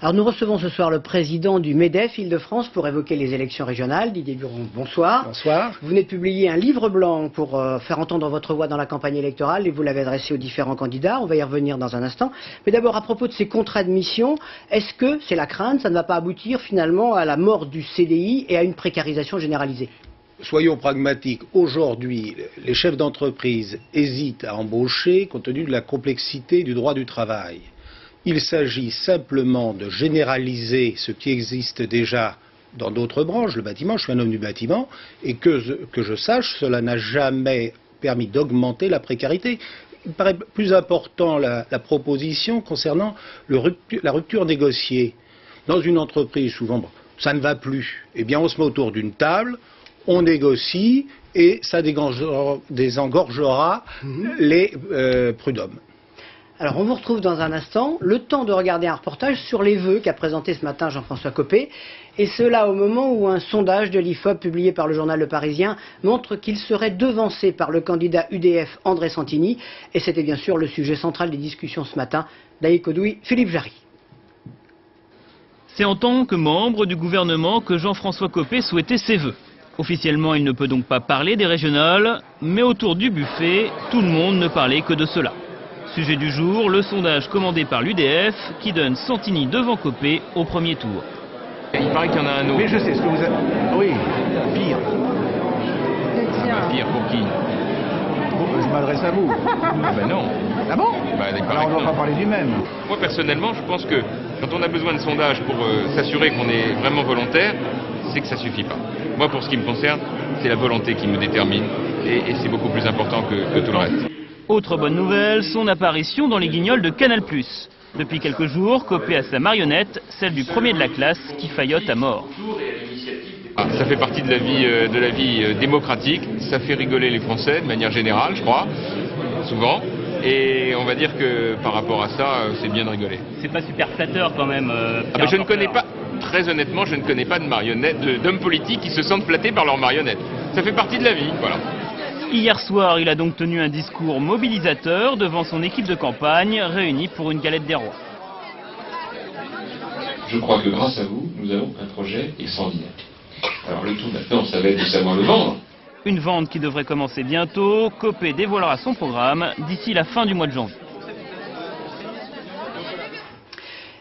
Alors nous recevons ce soir le président du MEDEF Île-de-France pour évoquer les élections régionales. Didier Durand, bonsoir. Bonsoir. Vous venez de publier un livre blanc pour faire entendre votre voix dans la campagne électorale et vous l'avez adressé aux différents candidats. On va y revenir dans un instant. Mais d'abord, à propos de ces contrats de mission, est-ce que, c'est la crainte, ça ne va pas aboutir finalement à la mort du CDI et à une précarisation généralisée ? Soyons pragmatiques. Aujourd'hui, les chefs d'entreprise hésitent à embaucher compte tenu de la complexité du droit du travail. Il s'agit simplement de généraliser ce qui existe déjà dans d'autres branches, le bâtiment, je suis un homme du bâtiment, et que je sache, cela n'a jamais permis d'augmenter la précarité. Il me paraît plus important la proposition concernant la rupture négociée. Dans une entreprise, souvent, ça ne va plus. Eh bien, on se met autour d'une table, on négocie, et ça désengorgera les prud'hommes. Alors on vous retrouve dans un instant, le temps de regarder un reportage sur les vœux qu'a présenté ce matin Jean-François Copé, et cela au moment où un sondage de l'IFOP publié par le journal Le Parisien montre qu'il serait devancé par le candidat UDF André Santini, et c'était bien sûr le sujet central des discussions ce matin. Daïk Odoui, Philippe Jarry. C'est en tant que membre du gouvernement que Jean-François Copé souhaitait ses vœux. Officiellement, il ne peut donc pas parler des régionales, mais autour du buffet, tout le monde ne parlait que de cela. Sujet du jour, le sondage commandé par l'UDF qui donne Santini devant Copé au premier tour. Il paraît qu'il y en a un autre. Mais je sais ce que vous avez... Oui, pire. Pire pour qui? Je m'adresse à vous. Ah ben non. Ah bon? Alors on ne va pas parler du même. Moi personnellement, je pense que quand on a besoin de sondage pour s'assurer qu'on est vraiment volontaire, c'est que ça suffit pas. Moi, pour ce qui me concerne, c'est la volonté qui me détermine et c'est beaucoup plus important que tout le reste. Autre bonne nouvelle, son apparition dans les guignols de Canal+. Depuis quelques jours, Copé a sa marionnette, celle du premier de la classe, qui faillote à mort. Ça fait partie de la vie démocratique, ça fait rigoler les Français de manière générale, je crois, souvent. Et on va dire que par rapport à ça, c'est bien de rigoler. C'est pas super flatteur quand même. Mais je ne connais pas, très honnêtement, je ne connais pas de marionnettes, d'hommes politiques qui se sentent flattés par leurs marionnettes. Ça fait partie de la vie, voilà. Hier soir, il a donc tenu un discours mobilisateur devant son équipe de campagne réunie pour une galette des rois. Je crois que grâce à vous, nous avons un projet extraordinaire. Alors le tout maintenant, ça va être de savoir le vendre. Une vente qui devrait commencer bientôt. Copé dévoilera son programme d'ici la fin du mois de janvier.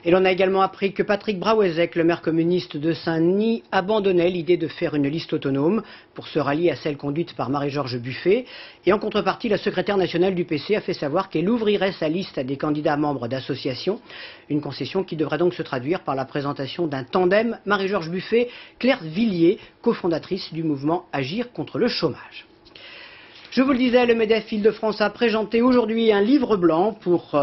Et l'on a également appris que Patrick Braouezec, le maire communiste de Saint-Denis, abandonnait l'idée de faire une liste autonome pour se rallier à celle conduite par Marie-Georges Buffet. Et en contrepartie, la secrétaire nationale du PC a fait savoir qu'elle ouvrirait sa liste à des candidats membres d'associations. Une concession qui devrait donc se traduire par la présentation d'un tandem Marie-Georges Buffet-Claire Villiers, cofondatrice du mouvement Agir contre le chômage. Je vous le disais, le MEDEF Île-de-France a présenté aujourd'hui un livre blanc pour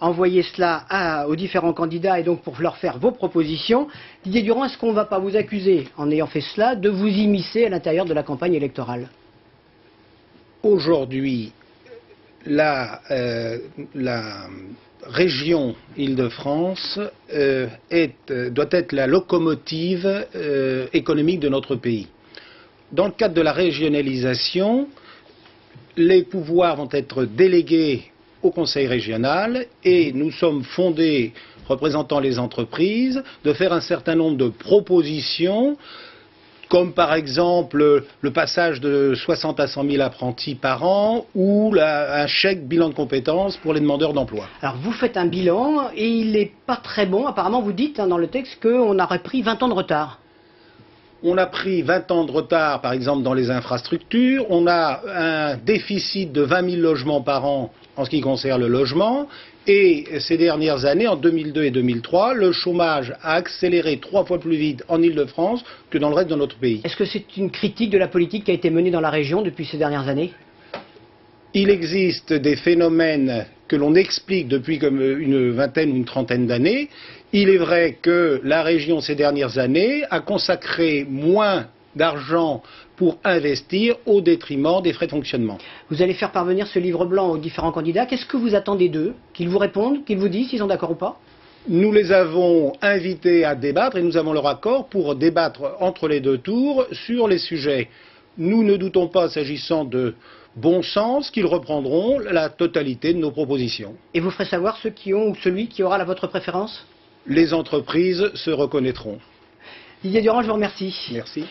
envoyer cela aux différents candidats et donc pour leur faire vos propositions. Didier Durand, est-ce qu'on ne va pas vous accuser, en ayant fait cela, de vous immiscer à l'intérieur de la campagne électorale? Aujourd'hui, la région Île-de-France doit être la locomotive économique de notre pays. Dans le cadre de la régionalisation, les pouvoirs vont être délégués au Conseil régional et nous sommes fondés, représentant les entreprises, de faire un certain nombre de propositions, comme par exemple le passage de 60 à 100 000 apprentis par an ou un chèque bilan de compétences pour les demandeurs d'emploi. Alors vous faites un bilan et il n'est pas très bon. Apparemment vous dites dans le texte qu'on aurait pris 20 ans de retard. On a pris 20 ans de retard, par exemple, dans les infrastructures. On a un déficit de 20 000 logements par an en ce qui concerne le logement. Et ces dernières années, en 2002 et 2003, le chômage a accéléré 3 fois plus vite en Île-de-France que dans le reste de notre pays. Est-ce que c'est une critique de la politique qui a été menée dans la région depuis ces dernières années? Il existe des phénomènes que l'on explique depuis comme une vingtaine ou une trentaine d'années. Il est vrai que la région, ces dernières années, a consacré moins d'argent pour investir au détriment des frais de fonctionnement. Vous allez faire parvenir ce livre blanc aux différents candidats. Qu'est-ce que vous attendez d'eux? Qu'ils vous répondent, qu'ils vous disent s'ils sont d'accord ou pas? Nous les avons invités à débattre et nous avons leur accord pour débattre entre les deux tours sur les sujets. Nous ne doutons pas, s'agissant de bon sens, qu'ils reprendront la totalité de nos propositions. Et vous ferez savoir ceux qui ont ou celui qui aura votre préférence? les entreprises se reconnaîtront. Didier Durand, je vous remercie. Merci.